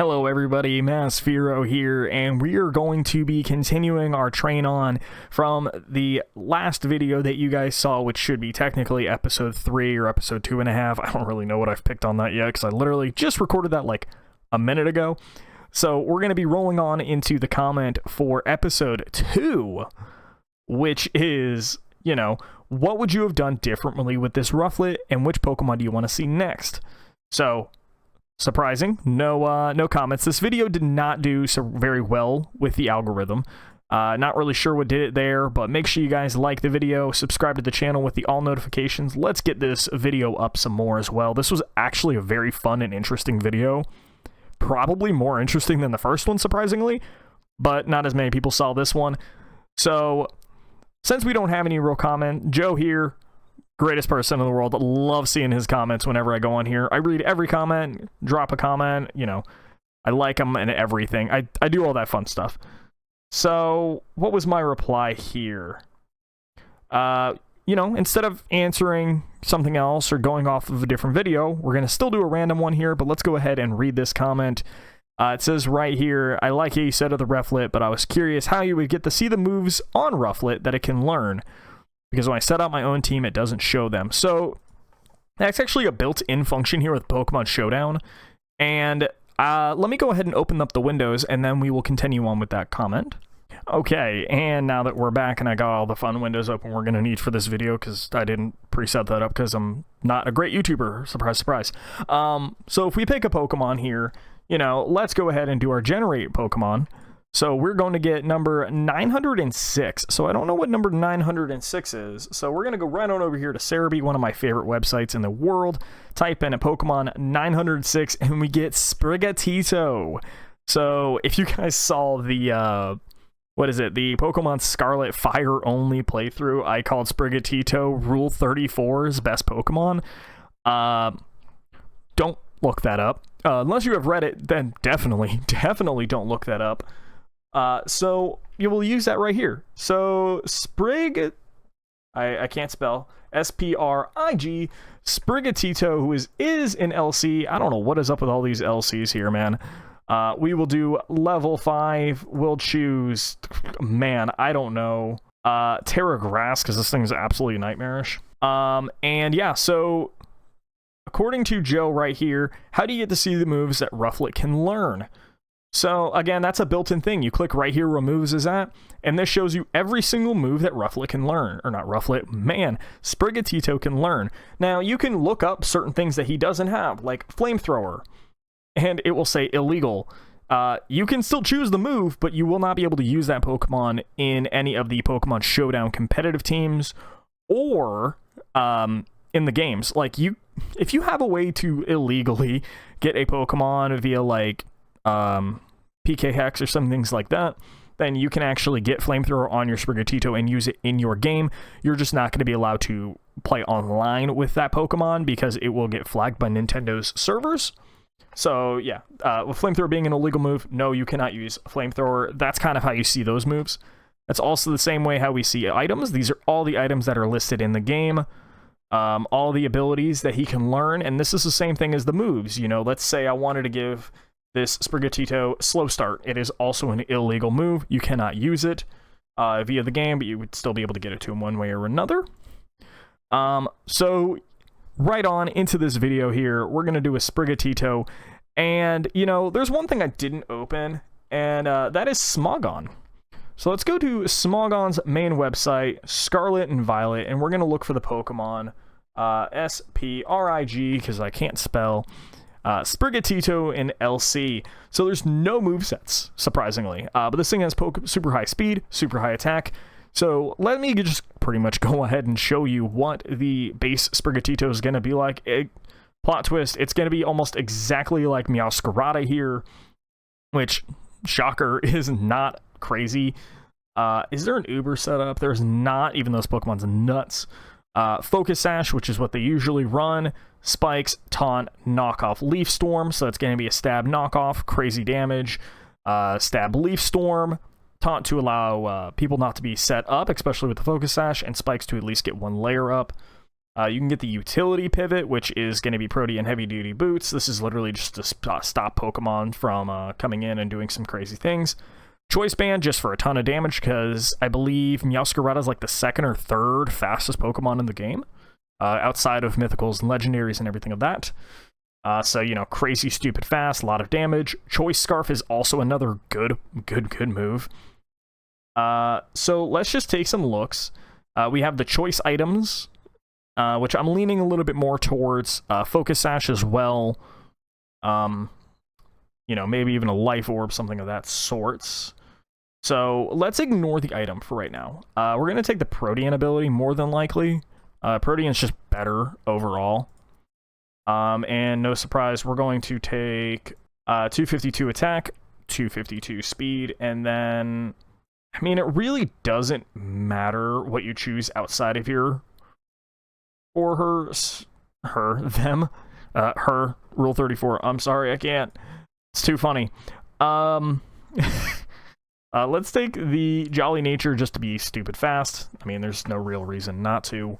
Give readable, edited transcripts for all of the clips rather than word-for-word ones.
Hello everybody, Masphero here, and we are going to be continuing our train on from the last video that you guys saw, which should be technically episode 3 or episode 2.5. I don't really know what I've picked on that yet, because I literally just recorded that like a minute ago. So we're going to be rolling on into the comment for episode 2, which is, you know, what would you have done differently with this Rufflet, and which Pokemon do you want to see next? So surprising, no comments. This video did not do so very well with the algorithm. Not really sure what did it there, but make sure you guys like the video, subscribe to the channel with the all notifications. Let's get this video up some more as well. This was actually a very fun and interesting video. Probably more interesting than the first one, surprisingly, but not as many people saw this one. So since we don't have any real comment, Joe here, greatest person in the world. Love seeing his comments whenever I go on here. I read every comment, drop a comment, you know, I like them and everything. I do all that fun stuff. So what was my reply here? You know, instead of answering something else or going off of a different video, we're going to still do a random one here, but let's go ahead and read this comment. It says right here, I like how you said of the Rufflet, but I was curious how you would get to see the moves on Rufflet that it can learn, because when I set up my own team, it doesn't show them. So that's actually a built-in function here with Pokemon Showdown. And let me go ahead and open up the windows, and then we will continue on with that comment. Okay, and now that we're back and I got all the fun windows open we're going to need for this video, because I didn't preset that up because I'm not a great YouTuber. Surprise, surprise. So if we pick a Pokemon here, you know, let's go ahead and do our generate Pokemon. So we're going to get number 906. So I don't know what number 906 is. So we're going to go right on over here to Cerebi, one of my favorite websites in the world. Type in a Pokemon 906 and we get Sprigatito. So if you guys saw the, what is it? The Pokemon Scarlet Fire only playthrough, I called Sprigatito Rule 34's best Pokemon. Don't look that up. Unless you have read it, then definitely don't look that up. So you will use that right here. So Sprig, I can't spell, S-P-R-I-G, Sprigatito, who is an LC. I don't know what is up with all these LCs here, man. We will do level 5. We'll choose, man, I don't know, Terra Grass, because this thing is absolutely nightmarish. And yeah, so according to Joe right here, how do you get to see the moves that Rufflet can learn? So again, that's a built-in thing. You click right here where moves is at, and this shows you every single move that Rufflet can learn. Or not Rufflet, man, Sprigatito can learn. Now, you can look up certain things that he doesn't have, like Flamethrower, and it will say illegal. You can still choose the move, but you will not be able to use that Pokemon in any of the Pokemon Showdown competitive teams or in the games. Like, if you have a way to illegally get a Pokemon via, like, PK Hex or some things like that, then you can actually get Flamethrower on your Sprigatito and use it in your game. You're just not going to be allowed to play online with that Pokemon because it will get flagged by Nintendo's servers. So yeah, with Flamethrower being an illegal move, no, you cannot use Flamethrower. That's kind of how you see those moves. That's also the same way how we see items. These are all the items that are listed in the game. All the abilities that he can learn, and this is the same thing as the moves. You know, let's say I wanted to give this Sprigatito Slow Start. It is also an illegal move. You cannot use it via the game, but you would still be able to get it to him one way or another. So right on into this video here, we're going to do a Sprigatito. And, you know, there's one thing I didn't open, and that is Smogon. So let's go to Smogon's main website, Scarlet and Violet, and we're going to look for the Pokemon S-P-R-I-G, because I can't spell, Sprigatito in LC. So there's no movesets, surprisingly. But this thing has super high speed, super high attack. So let me just pretty much go ahead and show you what the base Sprigatito is going to be like. Plot twist, it's going to be almost exactly like Meowscarada here, which, shocker, is not crazy. Is there an Uber setup? There's not, even though this Pokemon's nuts. Focus Sash, which is what they usually run. Spikes, Taunt, Knockoff, Leaf Storm. So that's going to be a Stab Knockoff, crazy damage. Stab Leaf Storm. Taunt to allow people not to be set up, especially with the Focus Sash. And Spikes to at least get one layer up. You can get the utility pivot, which is going to be Protean heavy duty boots. This is literally just to stop Pokemon from coming in and doing some crazy things. Choice Band just for a ton of damage, because I believe Meowscarada is like the second or third fastest Pokemon in the game, outside of Mythicals and Legendaries and everything of that. So, you know, crazy, stupid fast, a lot of damage. Choice Scarf is also another good move. So let's just take some looks. We have the choice items, which I'm leaning a little bit more towards Focus Sash as well. You know, maybe even a Life Orb, something of that sorts. So let's ignore the item for right now. We're going to take the Protean ability more than likely. Protean's just better overall. And no surprise, we're going to take 252 attack, 252 speed, and then, I mean, it really doesn't matter what you choose outside of here for her, Rule 34. I'm sorry, I can't. It's too funny. Let's take the Jolly Nature just to be stupid fast. I mean, there's no real reason not to.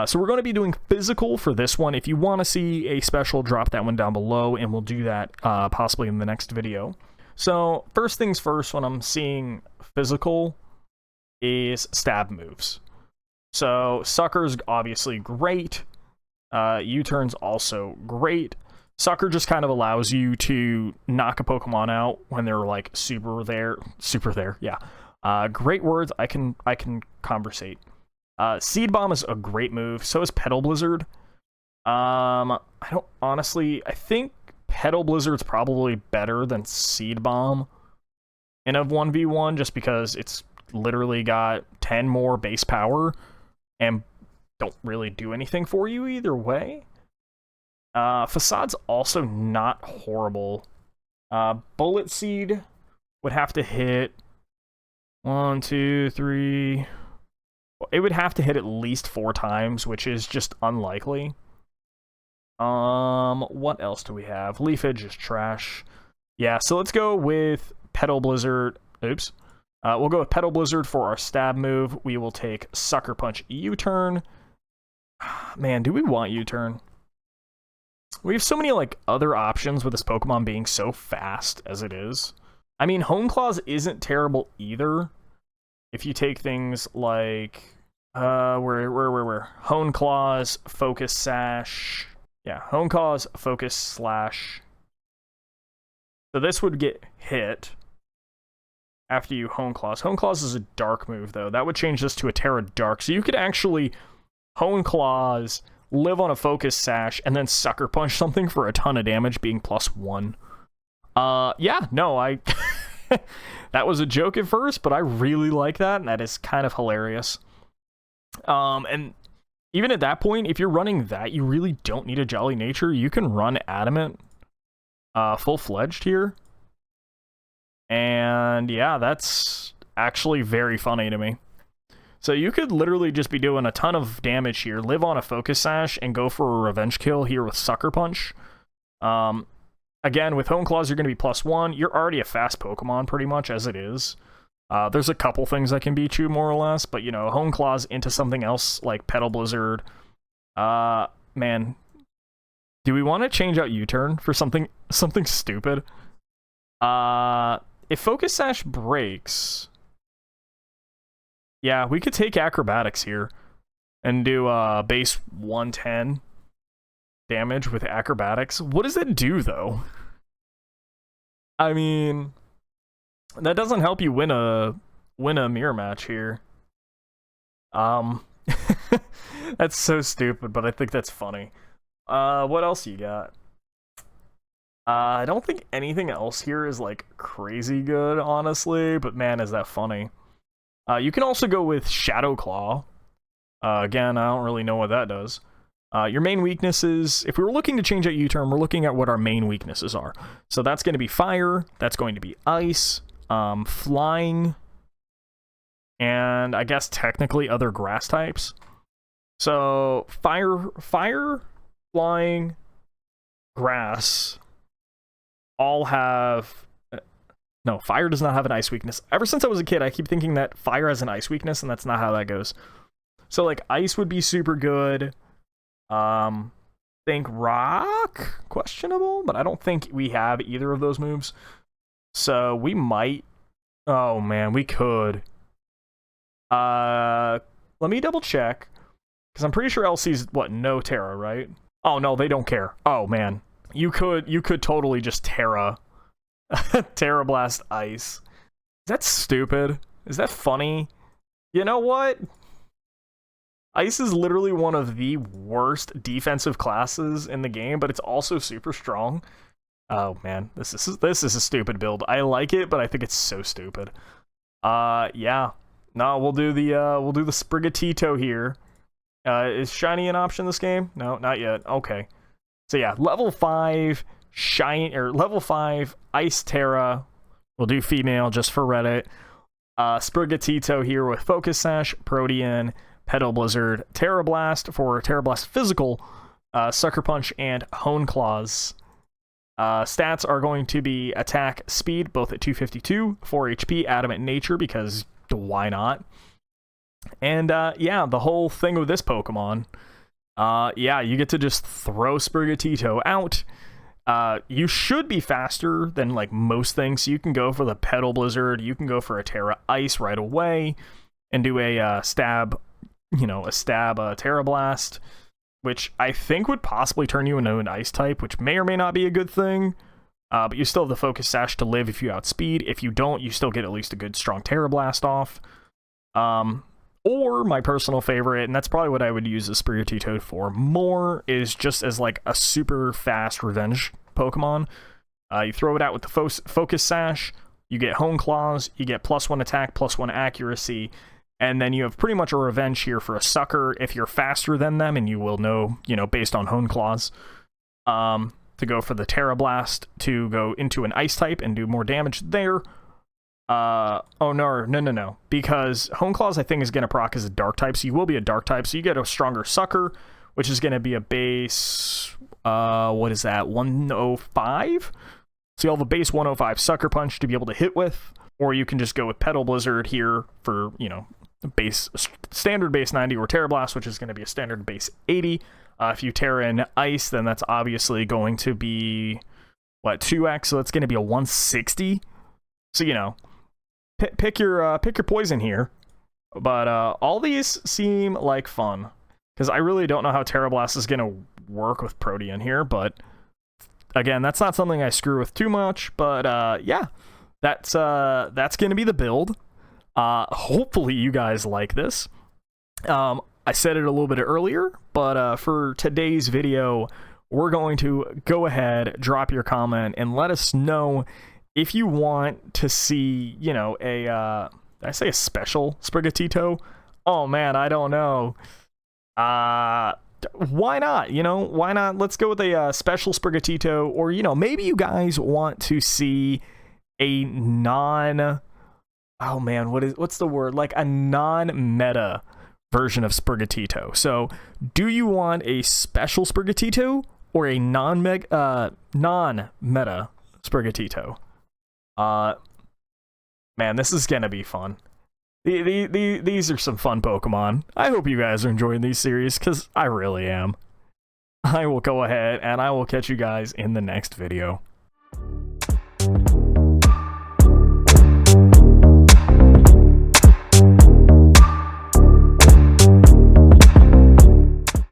So we're going to be doing physical for this one. If you want to see a special, drop that one down below, and we'll do that possibly in the next video. So first things first, when I'm seeing physical, is stab moves. So Sucker's obviously great. U-turn's also great. Sucker just kind of allows you to knock a Pokemon out when they're like super there. Yeah. Great words. I can conversate. Seed Bomb is a great move. So is Petal Blizzard. I think Petal Blizzard's probably better than Seed Bomb in a 1v1, just because it's literally got 10 more base power and don't really do anything for you either way. Facade's also not horrible. Bullet Seed would have to hit 1, 2, 3. It would have to hit at least 4 times, which is just unlikely. What else do we have? Leaf Edge is trash. Yeah, so let's go with Petal Blizzard. Oops. We'll go with Petal Blizzard for our stab move. We will take Sucker Punch U-turn. Man, do we want U-turn? We have so many like other options with this Pokemon being so fast as it is. I mean, Hone Claws isn't terrible either. If you take things like where Hone Claws, Focus Sash. Yeah, Hone Claws, Focus Slash. So this would get hit after you Hone Claws. Hone Claws is a dark move, though. That would change this to a Terra Dark. So you could actually Hone Claws, live on a Focus Sash, and then Sucker Punch something for a ton of damage, being +1. Yeah, no, that was a joke at first, but I really like that, and that is kind of hilarious. And even at that point, if you're running that, you really don't need a Jolly Nature. You can run Adamant full-fledged here. And yeah, that's actually very funny to me. So you could literally just be doing a ton of damage here, live on a Focus Sash, and go for a revenge kill here with Sucker Punch. Again, with Hone Claws, you're going to be +1. You're already a fast Pokemon, pretty much, as it is. There's a couple things that can beat you, more or less, but, you know, Hone Claws into something else, like Petal Blizzard. Man, do we want to change out U-turn for something stupid? If Focus Sash breaks... Yeah, we could take Acrobatics here and do base 110 damage with Acrobatics. What does that do, though? I mean, that doesn't help you win a mirror match here. That's so stupid, but I think that's funny. What else you got? I don't think anything else here is like crazy good, honestly, but man, is that funny. You can also go with Shadow Claw. Again, I don't really know what that does. Your main weaknesses, if we were looking to change out U-turn, we're looking at what our main weaknesses are. So that's going to be fire, that's going to be ice, flying, and I guess technically other grass types. So fire, flying, grass, all have... No, fire does not have an ice weakness. Ever since I was a kid, I keep thinking that fire has an ice weakness, and that's not how that goes. So, like, ice would be super good. Think rock? Questionable, but I don't think we have either of those moves. So we might... Oh, man, we could. Let me double check. Because I'm pretty sure LC's, what, no Terra, right? Oh, no, they don't care. Oh, man. You could totally just Terra. Terra Blast Ice. Is that stupid? Is that funny? You know what? Ice is literally one of the worst defensive classes in the game, but it's also super strong. Oh man, this is a stupid build. I like it, but I think it's so stupid. Yeah. No, we'll do the Sprigatito here. Is shiny an option this game? No, not yet. Okay. So yeah, level 5 level 5 Ice Terra. We'll do female just for Reddit. Sprigatito here with Focus Sash, Protean, Petal Blizzard, Terra Blast for Terra Blast Physical, Sucker Punch, and Hone Claws. Stats are going to be attack speed, both at 252, 4 HP, Adamant Nature, because why not? And yeah, the whole thing with this Pokemon, yeah, you get to just throw Sprigatito out. You should be faster than like most things, so you can go for the Petal Blizzard, you can go for a Terra Ice right away, and do a stab Terra Blast, which I think would possibly turn you into an Ice type, which may or may not be a good thing, but you still have the Focus Sash to live if you outspeed. If you don't, you still get at least a good strong Terra Blast off. Or my personal favorite, and that's probably what I would use the Sprigatito for more, is just as like a super fast revenge Pokemon. You throw it out with the Focus Sash, you get Hone Claws, you get +1 attack, +1 accuracy, and then you have pretty much a revenge here for a Sucker if you're faster than them, and you will know, based on Hone Claws, to go for the Terra Blast to go into an Ice type and do more damage there. Oh no, because Hone Claws I think is going to proc as a Dark type, so you will be a Dark type, so you get a stronger Sucker, which is going to be a base, what is that, 105? So you'll have a base 105 Sucker Punch to be able to hit with, or you can just go with Petal Blizzard here for, base standard base 90, or Terra Blast, which is going to be a standard base 80. If you Terra in Ice, then that's obviously going to be, what, 2x, so that's going to be a 160. So, pick your poison here, but all these seem like fun, because I really don't know how Terra Blast is gonna work with Protean here, but again, that's not something I screw with too much. But yeah, that's gonna be the build. Hopefully you guys like this. I said it a little bit earlier, but for today's video, we're going to go ahead, drop your comment, and let us know if you want to see, did I say a special Sprigatito? Oh man, I don't know. Why not? Why not? Let's go with a special Sprigatito, or, maybe you guys want to see a oh man, what's the word? Like a non-meta version of Sprigatito. So, do you want a special Sprigatito or a non-meta Sprigatito? Man, this is gonna be fun. These are some fun Pokemon. I hope you guys are enjoying these series, because I really am. I will go ahead and I will catch you guys in the next video.